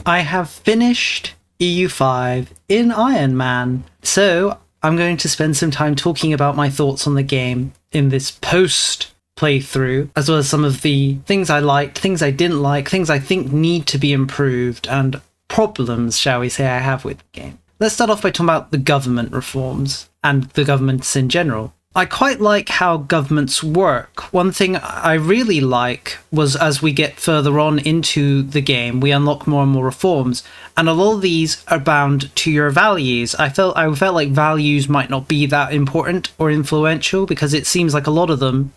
I have finished EU5 in Ironman, so I'm going to spend some time talking about my thoughts on the game in this post playthrough, as well as some of the things I liked, things I didn't like, things I think need to be improved, and problems, shall we say, I have with the game. Let's start off by talking about the government reforms and the governments in general. I quite like how governments work. One thing I really like was as we get further on into the game, we unlock more and more reforms, and a lot of these are bound to your values. I felt like values might not be that important or influential because it seems like a lot of them,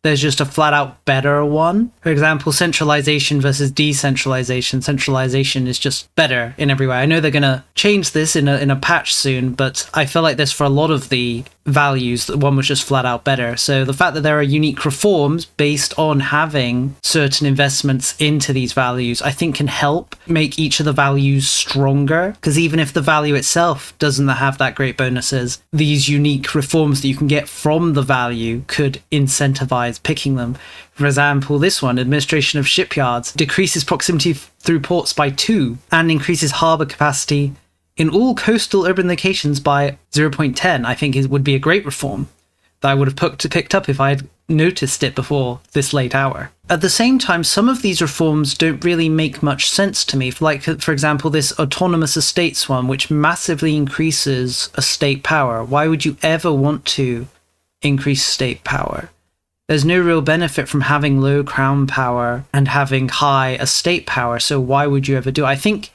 there's just a flat out better one. For example, centralization versus decentralization. Centralization is just better in every way. I know they're going to change this in a patch soon, but I feel like this for a lot of the values, that one was just flat out better. So the fact that there are unique reforms based on having certain investments into these values, I think can help make each of the values stronger. Because even if the value itself doesn't have that great bonuses, these unique reforms that you can get from the value could incentivize picking them. For example, this one, administration of shipyards, decreases proximity through ports by 2 and increases harbour capacity in all coastal urban locations by 0.10. I think it would be a great reform that I would have picked up if I had noticed it before this late hour. At the same time, some of these reforms don't really make much sense to me. For example, this autonomous estates one, which massively increases estate power. Why would you ever want to increase state power? There's no real benefit from having low crown power and having high estate power, so why would you ever do it? I think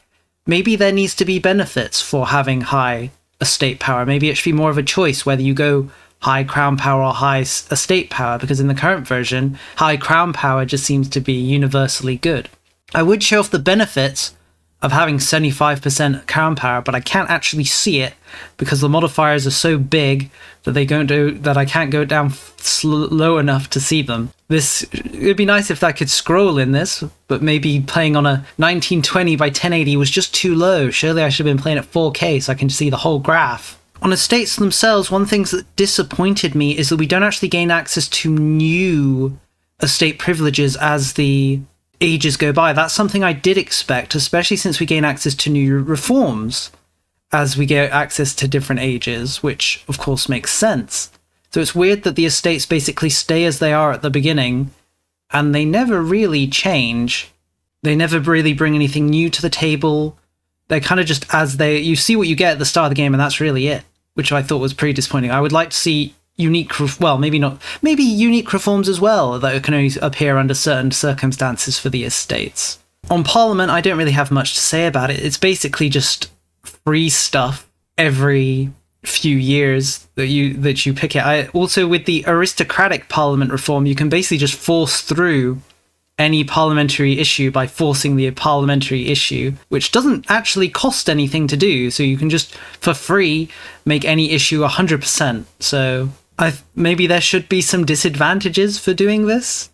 maybe there needs to be benefits for having high estate power. Maybe it should be more of a choice whether you go high crown power or high estate power, because in the current version, high crown power just seems to be universally good. I would show off the benefits of having 75% crown power, but I can't actually see it because the modifiers are so big that I can't go down slow enough to see them. It would be nice if I could scroll in this, but maybe playing on a 1920 by 1080 was just too low. Surely I should have been playing at 4K so I can see the whole graph. On estates themselves, one thing that disappointed me is that we don't actually gain access to new estate privileges as the ages go by. That's something I did expect, especially since we gain access to new reforms as we get access to different ages, which of course makes sense. So it's weird that the estates basically stay as they are at the beginning and they never really change. They never really bring anything new to the table. They're kind of just you see what you get at the start of the game and that's really it, which I thought was pretty disappointing. I would like to see unique reforms as well that can only appear under certain circumstances for the estates. On Parliament, I don't really have much to say about it. It's basically just free stuff every few years that you pick it. Also with the aristocratic Parliament reform, you can basically just force through any parliamentary issue by forcing the parliamentary issue, which doesn't actually cost anything to do. So you can just, for free, make any issue 100%. So maybe there should be some disadvantages for doing this,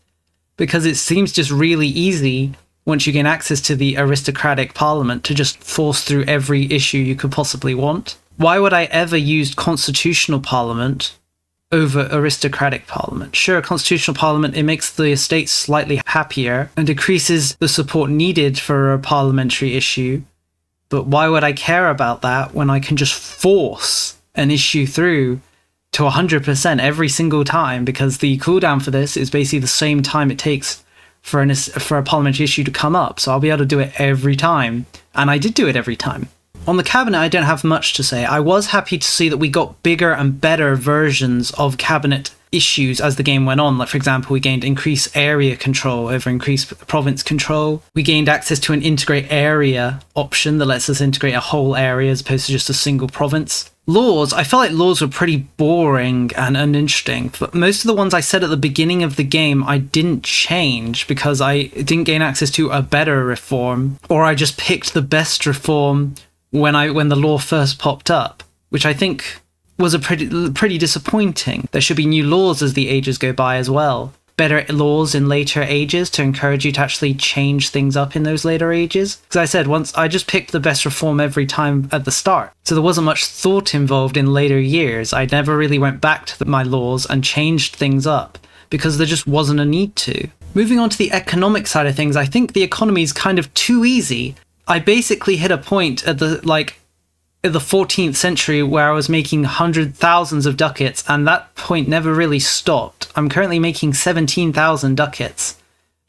because it seems just really easy once you gain access to the aristocratic parliament to just force through every issue you could possibly want. Why would I ever use constitutional parliament over aristocratic parliament? Sure, constitutional parliament, it makes the estates slightly happier and decreases the support needed for a parliamentary issue, but why would I care about that when I can just force an issue through to 100% every single time, because the cooldown for this is basically the same time it takes for a parliamentary issue to come up, so I'll be able to do it every time, and I did do it every time. On the cabinet, I don't have much to say. I was happy to see that we got bigger and better versions of cabinet issues as the game went on. Like, for example, we gained increased area control over increased province control. We gained access to an integrate area option that lets us integrate a whole area as opposed to just a single province. Laws, I felt like laws were pretty boring and uninteresting. But most of the ones I said at the beginning of the game, I didn't change because I didn't gain access to a better reform, or I just picked the best reform when the law first popped up, which I think was pretty disappointing. There should be new laws as the ages go by as well. Better laws in later ages to encourage you to actually change things up in those later ages. Because I said, once I just picked the best reform every time at the start. So there wasn't much thought involved in later years. I never really went back to my laws and changed things up because there just wasn't a need to. Moving on to the economic side of things, I think the economy is kind of too easy. I basically hit a point at the 14th century where I was making thousands of ducats, and that point never really stopped. I'm currently making 17,000 ducats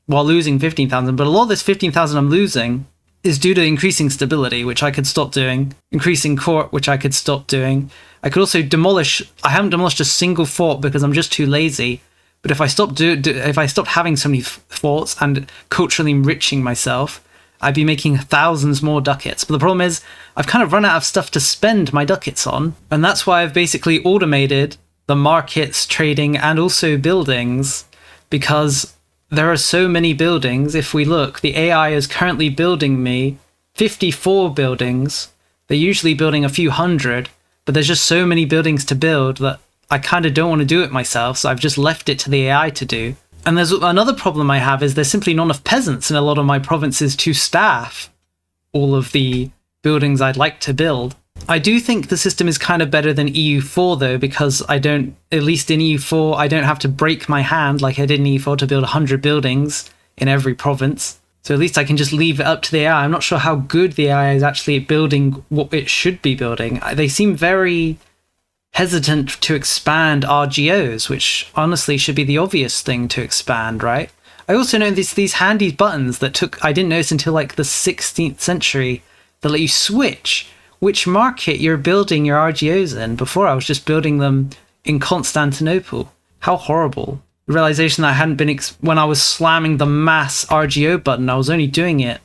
while losing 15,000, but a lot of this 15,000 I'm losing is due to increasing stability, which I could stop doing, increasing court, which I could stop doing. I could also demolish. I haven't demolished a single fort because I'm just too lazy. But if I stopped having so many forts and culturally enriching myself, I'd be making thousands more ducats. But the problem is, I've kind of run out of stuff to spend my ducats on, and that's why I've basically automated the markets, trading, and also buildings, because there are so many buildings. If we look, the AI is currently building me 54 buildings. They're usually building a few hundred, but there's just so many buildings to build that I kind of don't want to do it myself, so I've just left it to the AI to do. And there's another problem I have, is there's simply not enough peasants in a lot of my provinces to staff all of the buildings I'd like to build. I do think the system is kind of better than EU4 though, because at least in EU4, I don't have to break my hand like I did in EU4 to build 100 buildings in every province. So at least I can just leave it up to the AI. I'm not sure how good the AI is actually at building what it should be building. They seem very hesitant to expand RGOs, which honestly should be the obvious thing to expand, right? I also noticed these handy buttons that I didn't notice until like the 16th century, that let you switch which market you're building your RGOs in. Before, I was just building them in Constantinople. How horrible. The realization that I hadn't been, when I was slamming the mass RGO button, I was only doing it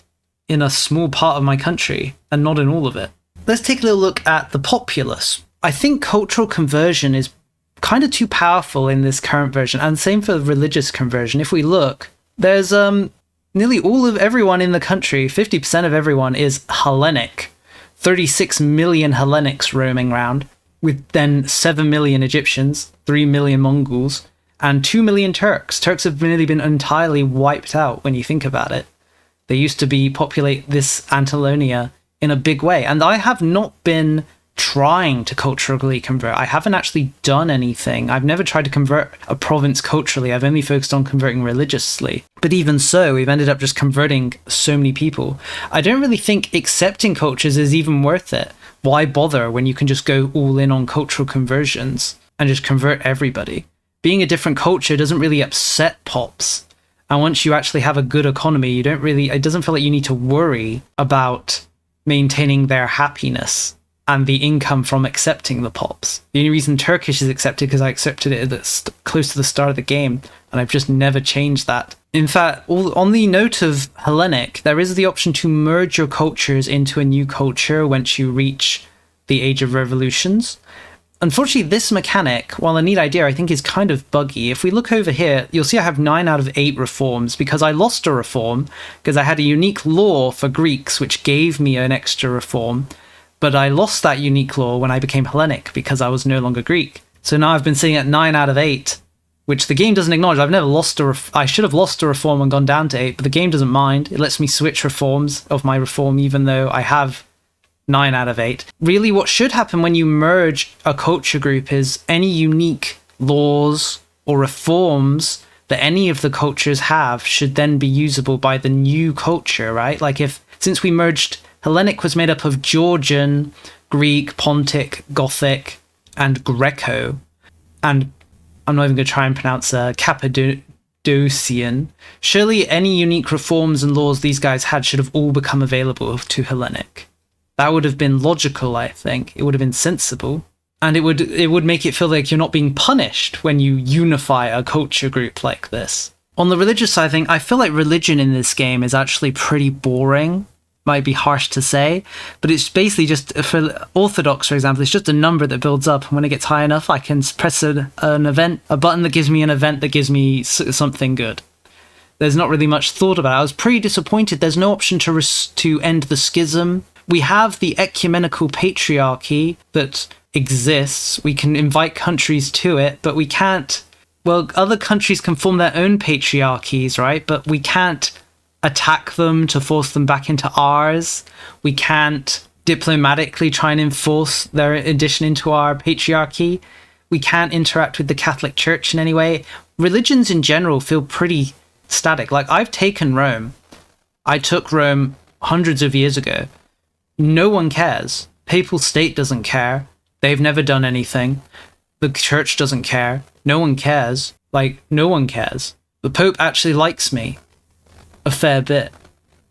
in a small part of my country and not in all of it. Let's take a little look at the populace. I think cultural conversion is kind of too powerful in this current version, and same for religious conversion. If we look, there's nearly everyone in the country, 50% of everyone is Hellenic. 36 million Hellenics roaming around, with then 7 million Egyptians, 3 million Mongols, and 2 million Turks. Turks have really been entirely wiped out when you think about it. They used to populate this Antilonia in a big way, and I have not been trying to culturally convert. I haven't actually done anything. I've never tried to convert a province culturally. I've only focused on converting religiously. But even so, we've ended up just converting so many people. I don't really think accepting cultures is even worth it. Why bother when you can just go all in on cultural conversions and just convert everybody? Being a different culture doesn't really upset pops. And once you actually have a good economy, it doesn't feel like you need to worry about maintaining their happiness and the income from accepting the pops. The only reason Turkish is accepted because I accepted it close to the start of the game, and I've just never changed that. In fact, on the note of Hellenic, there is the option to merge your cultures into a new culture once you reach the Age of Revolutions. Unfortunately, this mechanic, while a neat idea, I think is kind of buggy. If we look over here, you'll see I have 9 out of 8 reforms because I lost a reform because I had a unique law for Greeks, which gave me an extra reform. But I lost that unique law when I became Hellenic because I was no longer Greek. So now I've been sitting at 9 out of 8, which the game doesn't acknowledge. I've never lost I should have lost a reform and gone down to 8, but the game doesn't mind. It lets me switch reforms of my reform even though I have 9 out of 8. Really, what should happen when you merge a culture group is any unique laws or reforms that any of the cultures have should then be usable by the new culture, right? Like since we merged, Hellenic was made up of Georgian, Greek, Pontic, Gothic, and Greco. And I'm not even going to try and pronounce Cappadocian. Surely any unique reforms and laws these guys had should have all become available to Hellenic. That would have been logical, I think. It would have been sensible. And it would make it feel like you're not being punished when you unify a culture group like this. On the religious side of things, I feel like religion in this game is actually pretty boring. Might be harsh to say, but it's basically just, for Orthodox, for example, it's just a number that builds up, and when it gets high enough, I can press a button that gives me an event that gives me something good. There's not really much thought about it. I was pretty disappointed. There's no option to end the schism. We have the ecumenical patriarchy that exists. We can invite countries to it, but we can't. Well, other countries can form their own patriarchies, right? But we can't attack them to force them back into ours. We can't diplomatically try and enforce their addition into our patriarchy. We can't interact with the Catholic Church in any way. Religions in general feel pretty static. Like, I've taken Rome. I took Rome hundreds of years ago. No one cares. Papal state doesn't care. They've never done anything. The church doesn't care. No one cares. Like, no one cares. The Pope actually likes me a fair bit,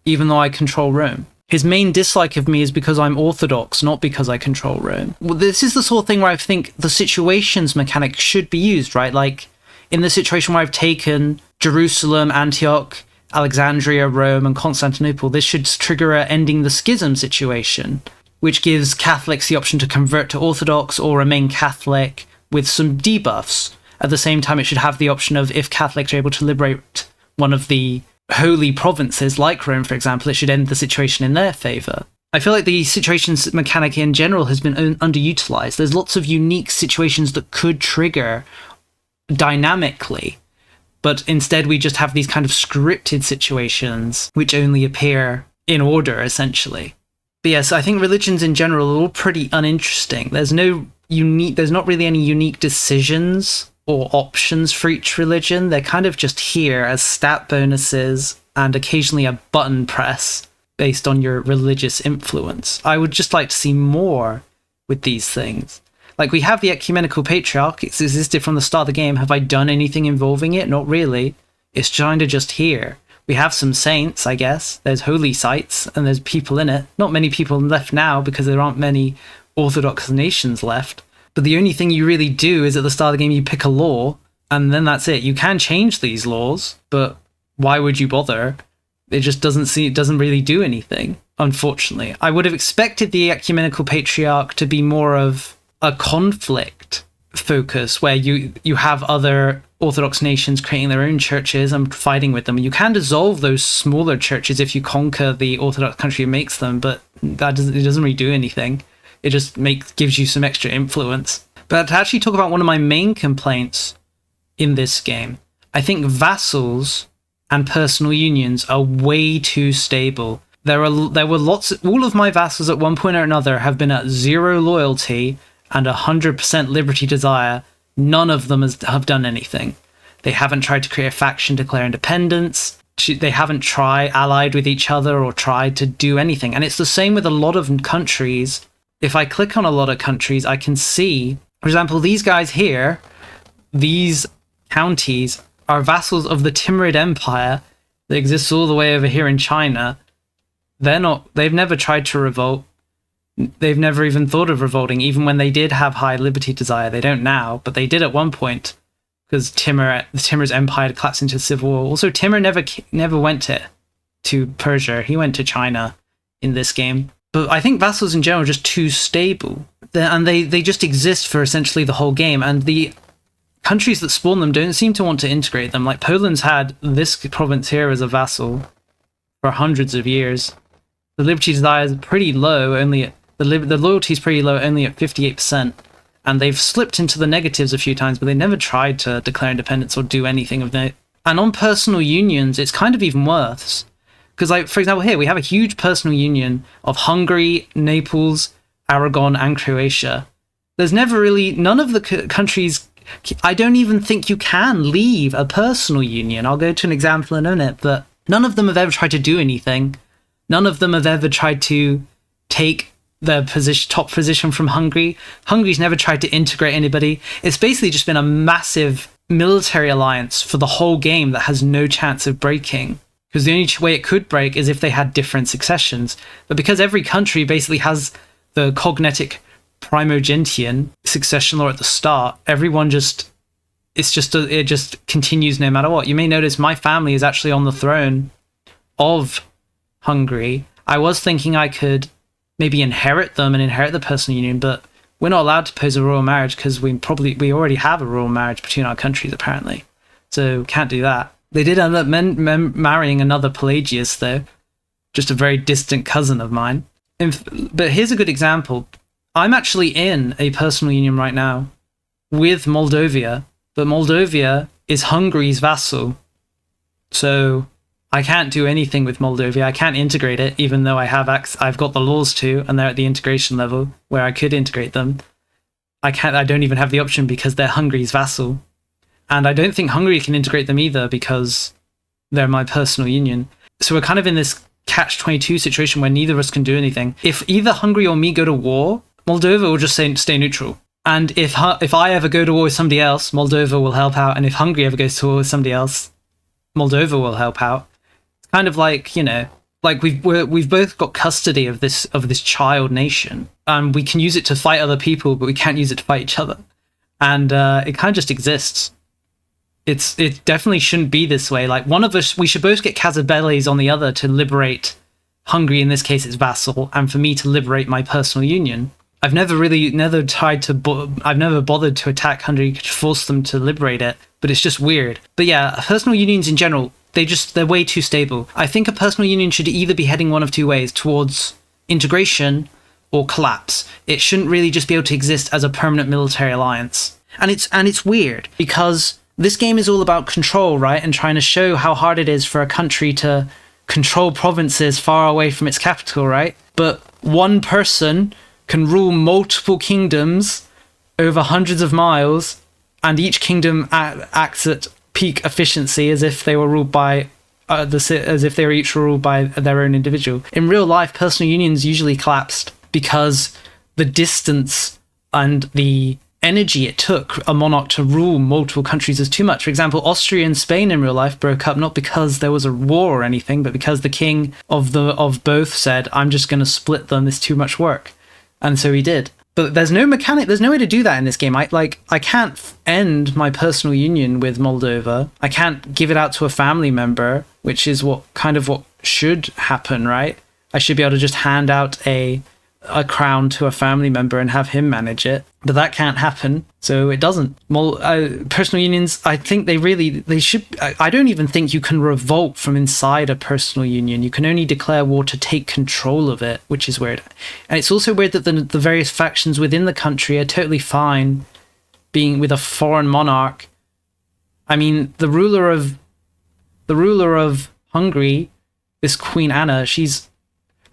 even though I control Rome. His main dislike of me is because I'm Orthodox, not because I control Rome. Well, this is the sort of thing where I think the situations mechanic should be used, right? Like, in the situation where I've taken Jerusalem, Antioch, Alexandria, Rome, and Constantinople, this should trigger a ending the schism situation, which gives Catholics the option to convert to Orthodox or remain Catholic with some debuffs. At the same time, it should have the option of, if Catholics are able to liberate one of the holy provinces, like Rome, for example, it should end the situation in their favour. I feel like the situations mechanic in general has been underutilized. There's lots of unique situations that could trigger dynamically, but instead we just have these kind of scripted situations which only appear in order, essentially. But yes, I think religions in general are all pretty uninteresting. There's not really any unique decisions or options for each religion. They're kind of just here as stat bonuses and occasionally a button press based on your religious influence. I would just like to see more with these things. Like, we have the Ecumenical Patriarch. It's existed from the start of the game. Have I done anything involving it? Not really. It's kind of just here. We have some saints, I guess. There's holy sites, and there's people in it. Not many people left now because there aren't many Orthodox nations left. But the only thing you really do is at the start of the game you pick a law, and then that's it. You can change these laws, but why would you bother? It just doesn't really do anything, unfortunately. I would have expected the Ecumenical Patriarch to be more of a conflict focus, where you have other Orthodox nations creating their own churches and fighting with them. You can dissolve those smaller churches if you conquer the Orthodox country that makes them, but it doesn't really do anything. It just gives you some extra influence. But to actually talk about one of my main complaints in this game, I think vassals and personal unions are way too stable. There were all of my vassals at one point or another have been at 0 loyalty and 100% liberty desire. None of them have done anything. They haven't tried to create a faction, declare independence. They haven't allied with each other or tried to do anything. And it's the same with a lot of countries. If I click on a lot of countries, I can see, for example, these guys here, these counties are vassals of the Timurid Empire that exists all the way over here in China. They've never tried to revolt. They've never even thought of revolting, even when they did have high liberty desire. They don't now, but they did at one point, because Timur's empire collapsed into civil war. Also, Timur never went to Persia. He went to China in this game. But I think vassals in general are just too stable. And they just exist for essentially the whole game. And the countries that spawn them don't seem to want to integrate them. Like, Poland's had this province here as a vassal for hundreds of years. The liberty desire is pretty low, the loyalty is pretty low, only at 58%. And they've slipped into the negatives a few times, but they never tried to declare independence or do anything of note. And on personal unions, it's kind of even worse. Because, like, for example, here we have a huge personal union of Hungary, Naples, Aragon, and Croatia. There's never really, none of the countries, I don't even think you can leave a personal union. I'll go to an example in a minute, but none of them have ever tried to do anything. None of them have ever tried to take the top position from Hungary. Hungary's never tried to integrate anybody. It's basically just been a massive military alliance for the whole game that has no chance of breaking. Because the only way it could break is if they had different successions. But because every country basically has the cognetic primogentian succession law at the start, everyone it just continues no matter what. You may notice my family is actually on the throne of Hungary. I was thinking I could maybe inherit them and inherit the personal union, but we're not allowed to pose a royal marriage because we already have a royal marriage between our countries, apparently. So can't do that. They did end up marrying another Pelagius, though. Just a very distant cousin of mine. But here's a good example. I'm actually in a personal union right now with Moldavia, but Moldavia is Hungary's vassal. So I can't do anything with Moldavia. I can't integrate it, even though I've got the laws to, and they're at the integration level where I could integrate them. I don't even have the option because they're Hungary's vassal. And I don't think Hungary can integrate them either because they're my personal union. So we're kind of in this catch-22 situation where neither of us can do anything. If either Hungary or me go to war, Moldova will just stay neutral. And if I ever go to war with somebody else, Moldova will help out. And if Hungary ever goes to war with somebody else, Moldova will help out. It's kind of like, you know, like we've both got custody of this child nation, and we can use it to fight other people, but we can't use it to fight each other. And it kind of just exists. It definitely shouldn't be this way. Like, one of us, we should both get Cazabeles on the other to liberate Hungary, in this case it's vassal, and for me to liberate my personal union. I've never bothered to attack Hungary to force them to liberate it, but it's just weird. But yeah, personal unions in general, they're way too stable. I think a personal union should either be heading one of two ways, towards integration or collapse. It shouldn't really just be able to exist as a permanent military alliance. And it's weird, because this game is all about control, right? And trying to show how hard it is for a country to control provinces far away from its capital, right? But one person can rule multiple kingdoms over hundreds of miles, and each kingdom acts at peak efficiency as if they were ruled by as if they were each ruled by their own individual. In real life, personal unions usually collapsed because the distance and the energy it took a monarch to rule multiple countries is too much. For example, Austria and Spain in real life broke up not because there was a war or anything, but because the king of both said, "I'm just going to split them. It's too much work." And so he did. But there's no mechanic, there's no way to do that in this game. I can't end my personal union with Moldova. I can't give it out to a family member, which is what should happen, right? I should be able to just hand out a crown to a family member and have him manage it. But that can't happen, so it doesn't. Personal unions, I think they should. I don't even think you can revolt from inside a personal union. You can only declare war to take control of it, which is weird. And it's also weird that the various factions within the country are totally fine being with a foreign monarch. I mean, the ruler of Hungary, this Queen Anna, she's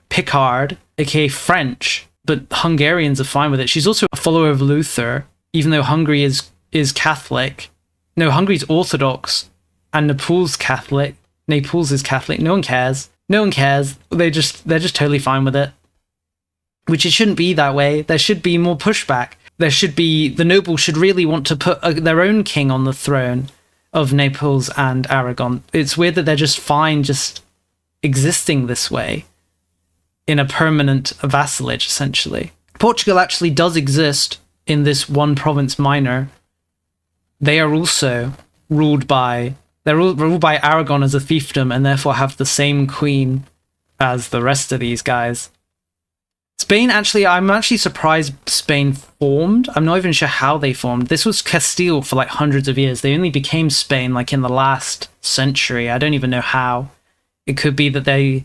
Picard, aka French, but Hungarians are fine with it. She's also a follower of Luther, even though Hungary is Catholic. No, Hungary's Orthodox, and Naples is Catholic. No one cares. They're just totally fine with it. Which it shouldn't be that way. There should be more pushback. The nobles should really want to put their own king on the throne of Naples and Aragon. It's weird that they're just fine just existing this way, in a permanent vassalage, essentially. Portugal actually does exist in this one province minor. They are also ruled by Aragon as a fiefdom, and therefore have the same queen as the rest of these guys. Spain, I'm actually surprised Spain formed. I'm not even sure how they formed. This was Castile for like hundreds of years. They only became Spain like in the last century. I don't even know how. It could be that the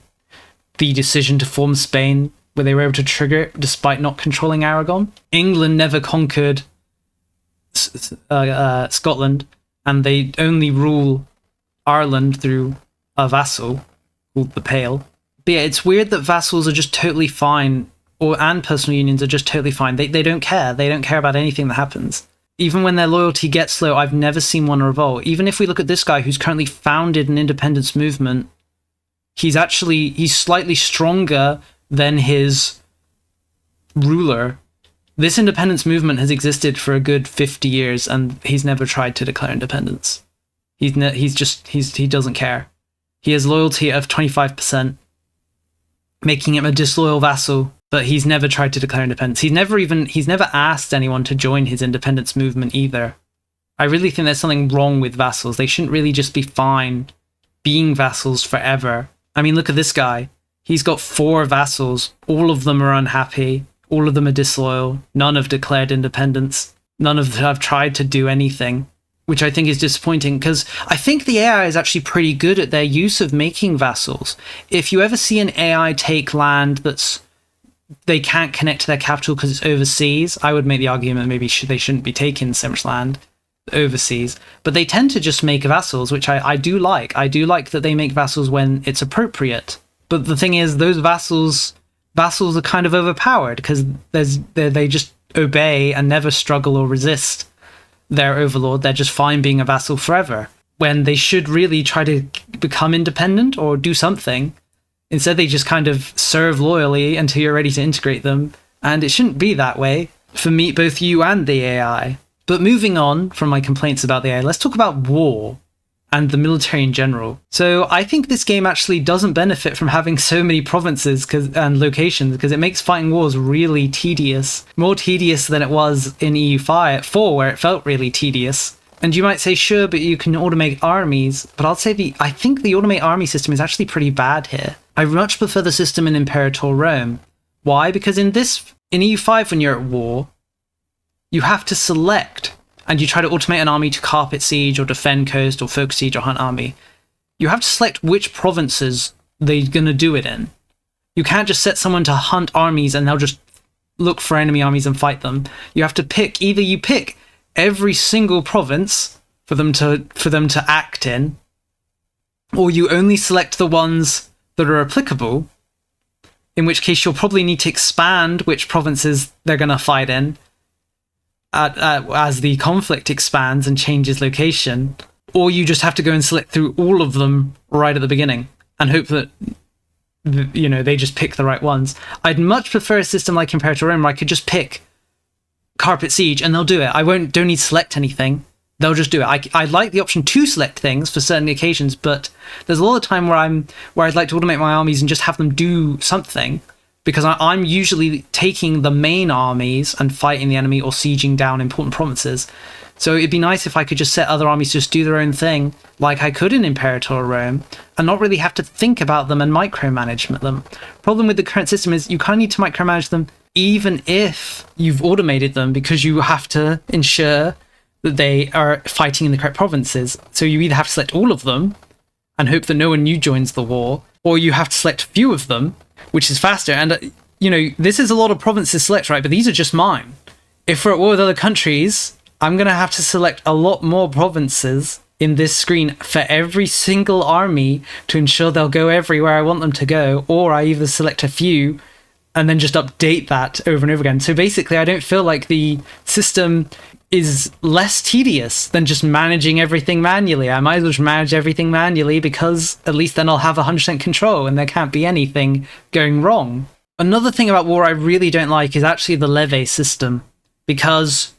decision to form Spain, where they were able to trigger it despite not controlling Aragon. England never conquered Scotland, and they only rule Ireland through a vassal called the Pale. But yeah, it's weird that vassals are just totally fine, and personal unions are just totally fine. They don't care. They don't care about anything that happens. Even when their loyalty gets low, I've never seen one revolt. Even if we look at this guy who's currently founded an independence movement, he's slightly stronger than his ruler. This independence movement has existed for a good 50 years, and he's never tried to declare independence. He doesn't care. He has loyalty of 25%, making him a disloyal vassal, but he's never tried to declare independence. He's never asked anyone to join his independence movement either. I really think there's something wrong with vassals. They shouldn't really just be fine being vassals forever. I mean, look at this guy. He's got 4 vassals. All of them are unhappy. All of them are disloyal. None have declared independence. None of them have tried to do anything, which I think is disappointing, because I think the AI is actually pretty good at their use of making vassals. If you ever see an AI take land they can't connect to their capital because it's overseas, I would make the argument maybe they shouldn't be taking so much land overseas, but they tend to just make vassals, which I do like. I do like that they make vassals when it's appropriate. But the thing is, those vassals are kind of overpowered because they just obey and never struggle or resist their overlord. They're just fine being a vassal forever, when they should really try to become independent or do something. Instead, they just kind of serve loyally until you're ready to integrate them. And it shouldn't be that way for me, both you and the AI. But moving on from my complaints about the AI, let's talk about war and the military in general. So I think this game actually doesn't benefit from having so many provinces and locations, because it makes fighting wars really tedious. More tedious than it was in EU4, where it felt really tedious. And you might say, sure, but you can automate armies. But I'll say I think the automate army system is actually pretty bad here. I much prefer the system in Imperator Rome. Why? Because in EU5, when you're at war, you have to select, and you try to automate an army to carpet siege or defend coast or focus siege or hunt army. You have to select which provinces they're going to do it in. You can't just set someone to hunt armies and they'll just look for enemy armies and fight them. You have to pick, either you pick every single province for them to act in, or you only select the ones that are applicable, in which case you'll probably need to expand which provinces they're going to fight in as the conflict expands and changes location, or you just have to go and select through all of them right at the beginning and hope that they just pick the right ones. I'd much prefer a system like Imperator Rome where I could just pick Carpet Siege and they'll do it. Don't need to select anything. They'll just do it. I like the option to select things for certain occasions, but there's a lot of time where I'd like to automate my armies and just have them do something, because I'm usually taking the main armies and fighting the enemy or sieging down important provinces. So it'd be nice if I could just set other armies to just do their own thing, like I could in Imperator Rome, and not really have to think about them and micromanage them. Problem with the current system is you kind of need to micromanage them even if you've automated them, because you have to ensure that they are fighting in the correct provinces. So you either have to select all of them and hope that no one new joins the war, or you have to select a few of them, which is faster. And, this is a lot of provinces to select, right? But these are just mine. If we're at war with other countries, I'm going to have to select a lot more provinces in this screen for every single army to ensure they'll go everywhere I want them to go, or I either select a few and then just update that over and over again. So basically, I don't feel like the system is less tedious than just managing everything manually. I might as well just manage everything manually, because at least then I'll have 100% control and there can't be anything going wrong. Another thing about war I really don't like is actually the levy system, because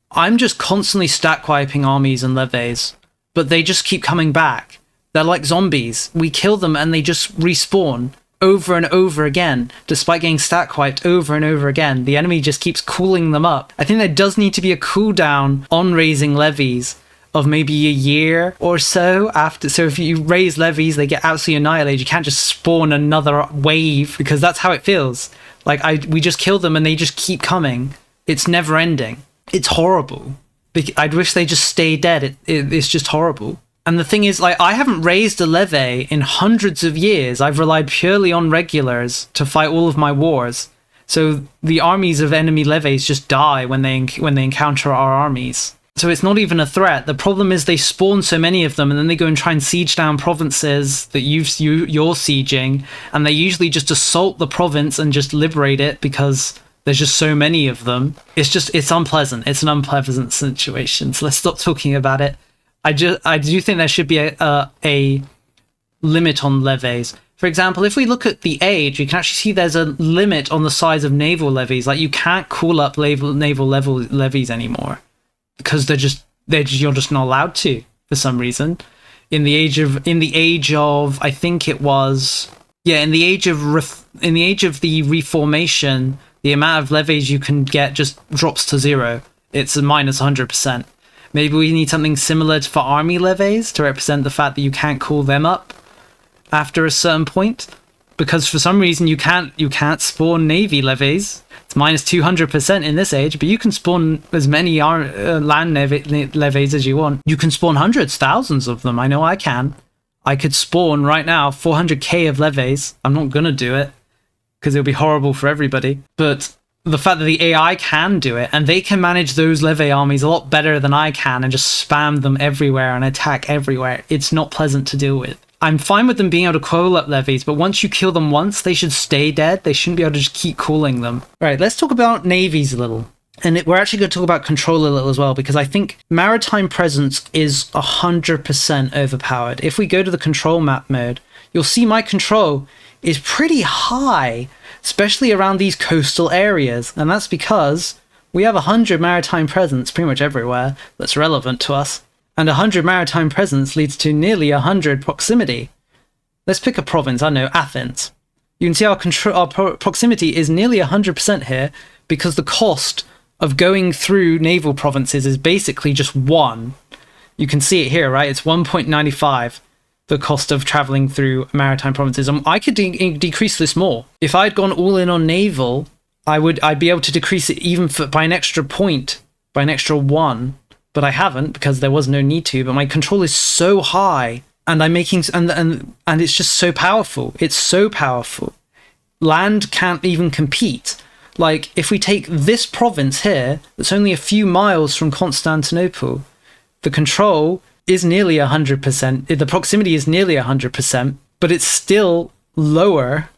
I'm just constantly stack wiping armies and levies, but they just keep coming back. They're like zombies. We kill them and they just respawn over and over again, despite getting stack wiped over and over again. The enemy just keeps cooling them up. I think there does need to be a cooldown on raising levies of maybe a year or so after. So if you raise levies, they get absolutely annihilated. You can't just spawn another wave, because that's how it feels. Like we just kill them and they just keep coming. It's never ending. It's horrible. I'd wish they just stay dead. It's just horrible. And the thing is, I haven't raised a levy in hundreds of years. I've relied purely on regulars to fight all of my wars. So the armies of enemy levies just die when they encounter our armies. So it's not even a threat. The problem is they spawn so many of them, and then they go and try and siege down provinces that you're sieging, and they usually just assault the province and just liberate it because there's just so many of them. It's unpleasant. It's an unpleasant situation. So let's stop talking about it. I do think there should be a limit on levies. For example, if we look at the age, you can actually see there's a limit on the size of naval levies. Like, you can't call up naval level levies anymore, because you're just not allowed to for some reason. In the age of I think it was in the age of the Reformation, the amount of levies you can get just drops to zero. It's a minus 100%. Maybe we need something similar for army levies to represent the fact that you can't call them up after a certain point, because for some reason you can't spawn navy levies. It's minus 200% in this age, but you can spawn as many land levies as you want. You can spawn hundreds, thousands of them. I know I can. I could spawn right now 400k of levies. I'm not gonna do it because it'll be horrible for everybody. But the fact that the AI can do it, and they can manage those levy armies a lot better than I can and just spam them everywhere and attack everywhere, it's not pleasant to deal with. I'm fine with them being able to call up levies, but once you kill them once, they should stay dead. They shouldn't be able to just keep calling them. All right, let's talk about navies a little. And we're actually going to talk about control a little as well, because I think maritime presence is 100% overpowered. If we go to the control map mode, you'll see my control is pretty high, especially around these coastal areas. And that's because we have 100 maritime presence pretty much everywhere that's relevant to us. And 100 maritime presence leads to nearly 100 proximity. Let's pick a province, I don't know, Athens. You can see our proximity is nearly 100% here because the cost of going through naval provinces is basically just 1. You can see it here, right? It's 1.95, the cost of traveling through maritime provinces. I could decrease this more. If I'd gone all in on naval, I'd be able to decrease it even by an extra point, by an extra 1. But I haven't because there was no need to. But my control is so high, and I'm making and it's just so powerful. It's so powerful. Land can't even compete. Like if we take this province here, that's only a few miles from Constantinople, the control is nearly 100%. The proximity is nearly 100%, but it's still lower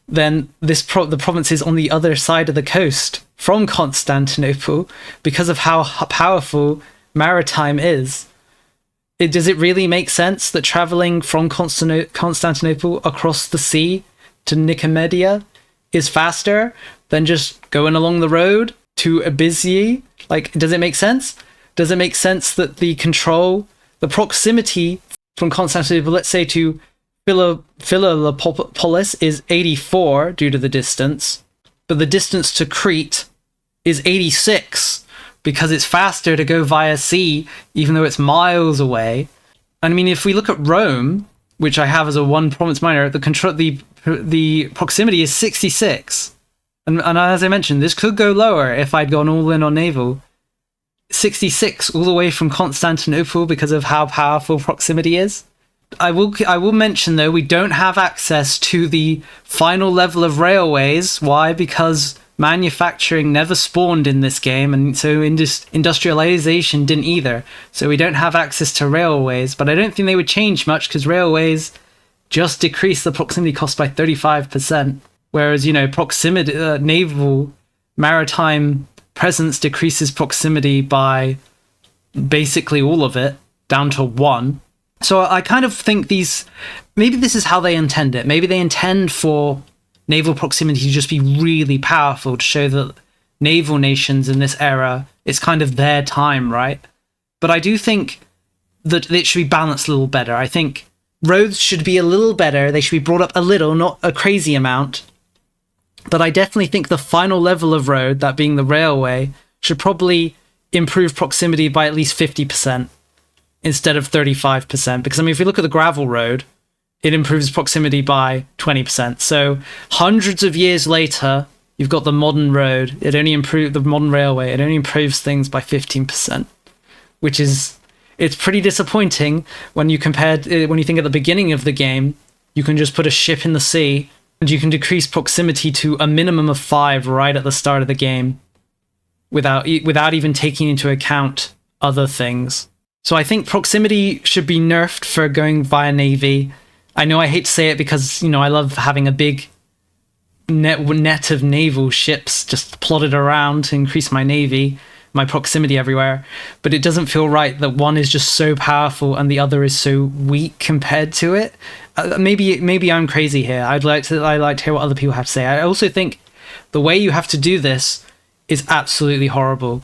than the provinces on the other side of the coast from Constantinople because of how powerful Maritime is. Does it really make sense that traveling from Constantinople across the sea to Nicomedia is faster than just going along the road to Abysie? Like, does it make sense? Does it make sense that the proximity from Constantinople, let's say to Philippopolis, is 84 due to the distance, but the distance to Crete is 86 because it's faster to go via sea, even though it's miles away. I mean, if we look at Rome, which I have as a 1 province minor, the proximity is 66. And as I mentioned, this could go lower if I'd gone all in on naval. 66 all the way from Constantinople because of how powerful proximity is. I will mention though, we don't have access to the final level of railways. Why? Because manufacturing never spawned in this game, and so industrialization didn't either. So we don't have access to railways, but I don't think they would change much because railways just decrease the proximity cost by 35%. Whereas, proximity, naval, maritime presence decreases proximity by basically all of it, down to 1. So I kind of think maybe this is how they intend it. Maybe they intend for naval proximity to just be really powerful to show that naval nations in this era, it's kind of their time, right? But I do think that it should be balanced a little better. I think roads should be a little better. They should be brought up a little, not a crazy amount. But I definitely think the final level of road, that being the railway, should probably improve proximity by at least 50% instead of 35%. Because, I mean, if we look at the gravel road, it improves proximity by 20%. So hundreds of years later, you've got the modern road. The modern railway. It only improves things by 15%, which is, it's pretty disappointing when you think at the beginning of the game, you can just put a ship in the sea and you can decrease proximity to a minimum of 5 right at the start of the game without even taking into account other things. So I think proximity should be nerfed for going via navy. I know I hate to say it because, I love having a big net of naval ships just plotted around to increase my navy, my proximity everywhere. But it doesn't feel right that one is just so powerful and the other is so weak compared to it. Maybe I'm crazy here. I'd like to hear what other people have to say. I also think the way you have to do this is absolutely horrible.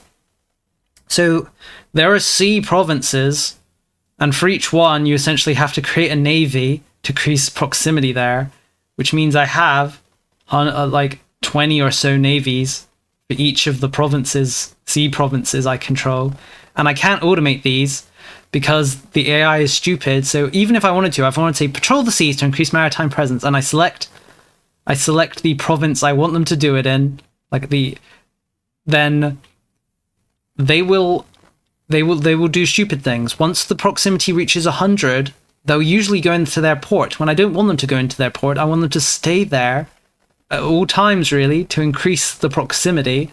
So there are sea provinces, and for each one, you essentially have to create a navy to increase proximity there, which means I have like 20 or so navies for each of the sea provinces I control. And I can't automate these because the AI is stupid. So even if I wanted to say patrol the seas to increase maritime presence, and I select the province I want them to do it in, then they will do stupid things. Once the proximity reaches 100, they'll usually go into their port. When I don't want them to go into their port, I want them to stay there at all times, really, to increase the proximity.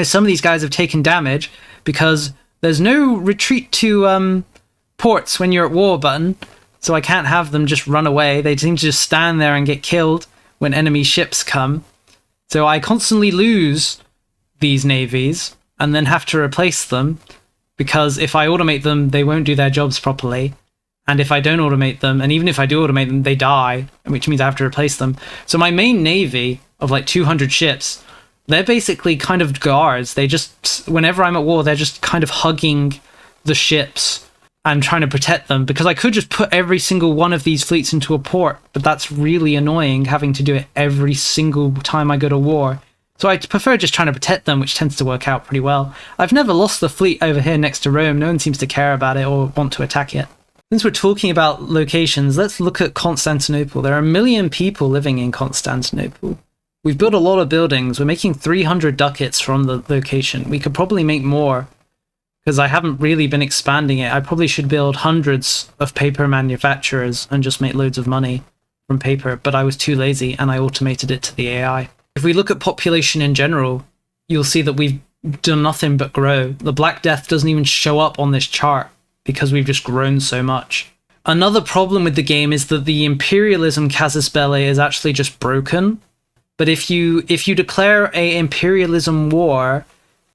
Some of these guys have taken damage because there's no retreat to ports when you're at war button, so I can't have them just run away. They seem to just stand there and get killed when enemy ships come. So I constantly lose these navies and then have to replace them because if I automate them, they won't do their jobs properly. And if I don't automate them, and even if I do automate them, they die, which means I have to replace them. So my main navy of like 200 ships, they're basically kind of guards. They just, whenever I'm at war, they're just kind of hugging the ships and trying to protect them, because I could just put every single one of these fleets into a port, but that's really annoying having to do it every single time I go to war. So I prefer just trying to protect them, which tends to work out pretty well. I've never lost the fleet over here next to Rome. No one seems to care about it or want to attack it. Since we're talking about locations, let's look at Constantinople. There are 1 million people living in Constantinople. We've built a lot of buildings. We're making 300 ducats from the location. We could probably make more, because I haven't really been expanding it. I probably should build hundreds of paper manufacturers and just make loads of money from paper, but I was too lazy and I automated it to the AI. If we look at population in general, you'll see that we've done nothing but grow. The Black Death doesn't even show up on this chart because we've just grown so much. Another problem with the game is that the imperialism casus belli is actually just broken. But if you declare a imperialism war,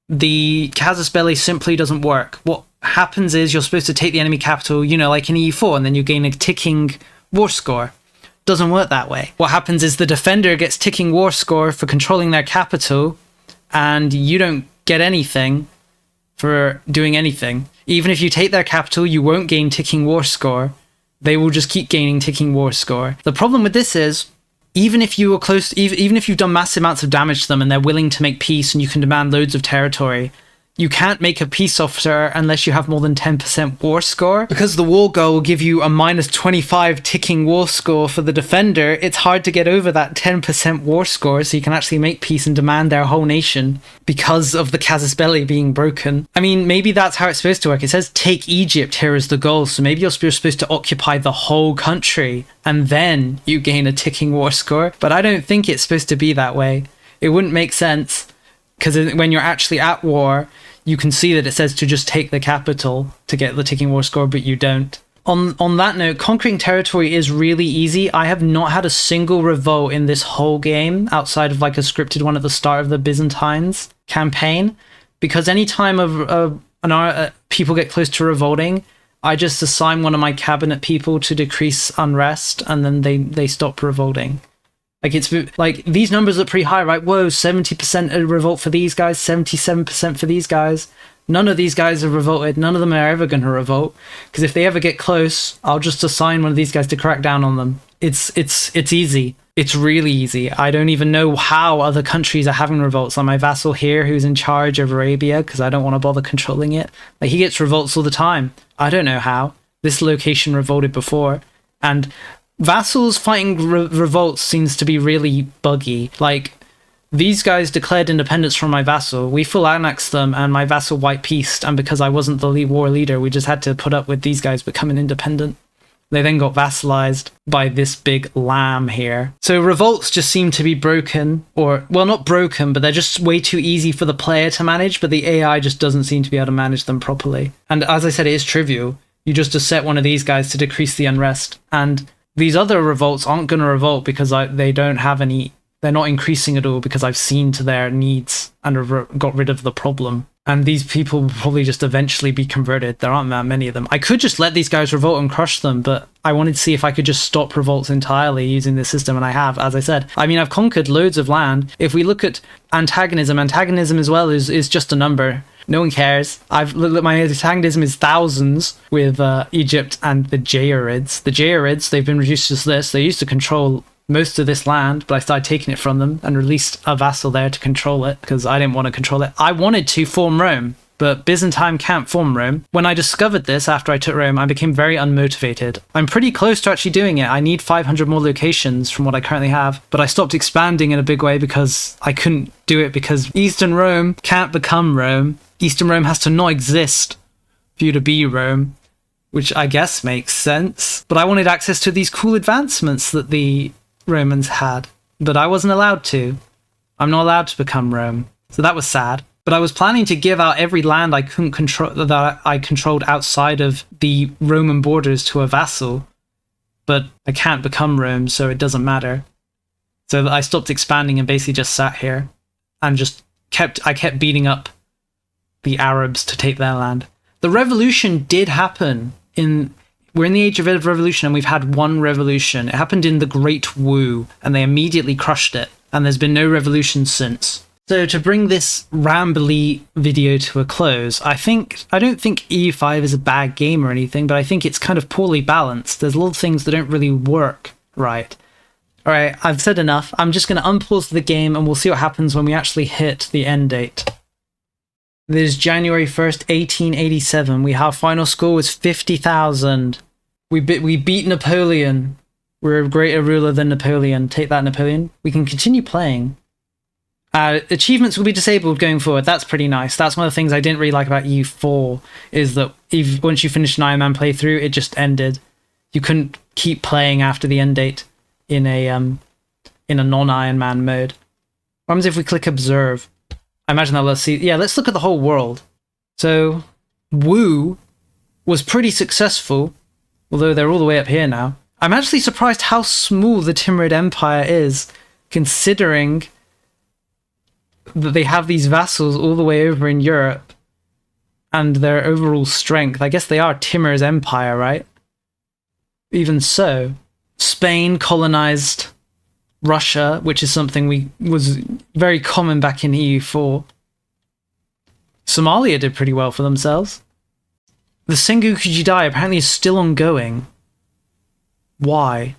the casus belli simply doesn't work. What happens is you're supposed to take the enemy capital, you know, like in EU4, and then you gain a ticking war score. Doesn't work that way. What happens is the defender gets ticking war score for controlling their capital, and you don't get anything for doing anything. Even if you take their capital, you won't gain ticking war score. They will just keep gaining ticking war score. The problem with this is, even if you were close, even if you've done massive amounts of damage to them and they're willing to make peace and you can demand loads of territory, you can't make a peace officer unless you have more than 10% war score. Because the war goal will give you a minus 25 ticking war score for the defender, it's hard to get over that 10% war score so you can actually make peace and demand their whole nation because of the casus belli being broken. I mean, maybe that's how it's supposed to work. It says take Egypt here as the goal, so maybe you're supposed to occupy the whole country and then you gain a ticking war score. But I don't think it's supposed to be that way. It wouldn't make sense, because when you're actually at war, you can see that it says to just take the capital to get the ticking war score, but you don't. On that note, conquering territory is really easy. I have not had a single revolt in this whole game outside of like a scripted one at the start of the Byzantines campaign, because anytime people get close to revolting, I just assign one of my cabinet people to decrease unrest, and then they stop revolting. Like, it's like, these numbers look pretty high, right? Whoa, 70% a revolt for these guys, 77% for these guys. None of these guys have revolted. None of them are ever going to revolt, because if they ever get close, I'll just assign one of these guys to crack down on them. It's easy. It's really easy. I don't even know how other countries are having revolts. Like my vassal here, who's in charge of Arabia, because I don't want to bother controlling it. Like, he gets revolts all the time. I don't know how. This location revolted before, and Vassals fighting revolts seems to be really buggy. Like, these guys declared independence from my vassal. We full annexed them, and my vassal white peaced, and because I wasn't the war leader, we just had to put up with these guys becoming independent. They then got vassalized by this big lamb here. So revolts just seem to be broken, or, well, not broken, but they're just way too easy for the player to manage, but the AI just doesn't seem to be able to manage them properly. And as I said, it is trivial. You just set one of these guys to decrease the unrest, and these other revolts aren't going to revolt because they don't have any, they're not increasing at all, because I've seen to their needs and got rid of the problem. And these people will probably just eventually be converted. There aren't that many of them. I could just let these guys revolt and crush them, but I wanted to see if I could just stop revolts entirely using this system, and I have, as I said. I mean, I've conquered loads of land. If we look at antagonism as well is just a number. No one cares. I've looked at my antagonism is thousands with Egypt and the Jairids. The Jairids, they've been reduced to this. They used to control most of this land, but I started taking it from them and released a vassal there to control it, because I didn't want to control it. I wanted to form Rome, but Byzantine can't form Rome. When I discovered this after I took Rome, I became very unmotivated. I'm pretty close to actually doing it. I need 500 more locations from what I currently have, but I stopped expanding in a big way because I couldn't do it, because Eastern Rome can't become Rome. Eastern Rome has to not exist for you to be Rome, which I guess makes sense. But I wanted access to these cool advancements that the Romans had, but I wasn't allowed to. I'm not allowed to become Rome, so that was sad. But I was planning to give out every land I couldn't control, that I controlled outside of the Roman borders, to a vassal, but I can't become Rome, so it doesn't matter. So I stopped expanding and basically just sat here and just kept beating up the Arabs to take their land. The revolution did happen we're in the age of revolution, and we've had one revolution. It happened in the Great Wu, and they immediately crushed it, and there's been no revolution since. So to bring this rambly video to a close, I don't think EU5 is a bad game or anything, but I think it's kind of poorly balanced. There's a lot of things that don't really work right. All right, I've said enough. I'm just going to unpause the game, and we'll see what happens when we actually hit the end date. This is January 1st, 1887. Our final score was 50,000. We beat Napoleon. We're a greater ruler than Napoleon. Take that, Napoleon. We can continue playing. Achievements will be disabled going forward. That's pretty nice. That's one of the things I didn't really like about EU4, is that once you finished an Iron Man playthrough, it just ended. You couldn't keep playing after the end date in a non-Iron Man mode. What happens if we click observe? I imagine that let's see. Yeah, let's look at the whole world. So, Wu was pretty successful, although they're all the way up here now. I'm actually surprised how small the Timurid Empire is, considering that they have these vassals all the way over in Europe, and their overall strength. I guess they are Timur's empire, right? Even so, Spain colonized Russia, which is something was very common back in EU4. Somalia did pretty well for themselves. The Sengoku Jidai apparently is still ongoing. Why?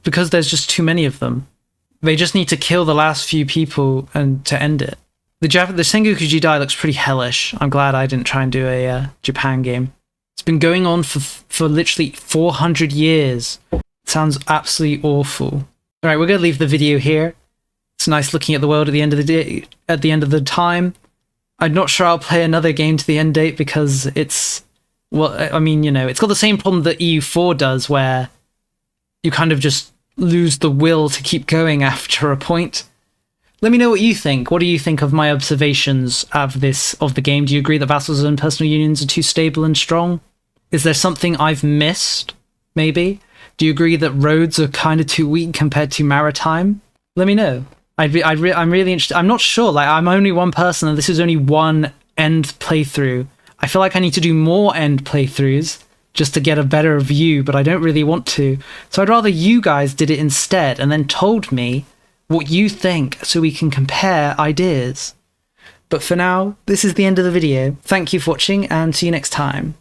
Because there's just too many of them. They just need to kill the last few people and to end it. The Sengoku Jidai looks pretty hellish. I'm glad I didn't try and do a Japan game. It's been going on for literally 400 years. It sounds absolutely awful. All right, we're going to leave the video here. It's nice looking at the world at the end of the day, at the end of the time. I'm not sure I'll play another game to the end date because it's, well, I mean, you know, it's got the same problem that EU4 does, where you kind of just lose the will to keep going after a point. Let me know what you think. What do you think of my observations of the game? Do you agree that vassals and personal unions are too stable and strong? Is there something I've missed, maybe? Do you agree that roads are kind of too weak compared to maritime? Let me know. I'm really interested. I'm not sure. Like, I'm only one person, and this is only one end playthrough. I feel like I need to do more end playthroughs just to get a better view, but I don't really want to. So I'd rather you guys did it instead and then told me what you think so we can compare ideas. But for now, this is the end of the video. Thank you for watching, and see you next time.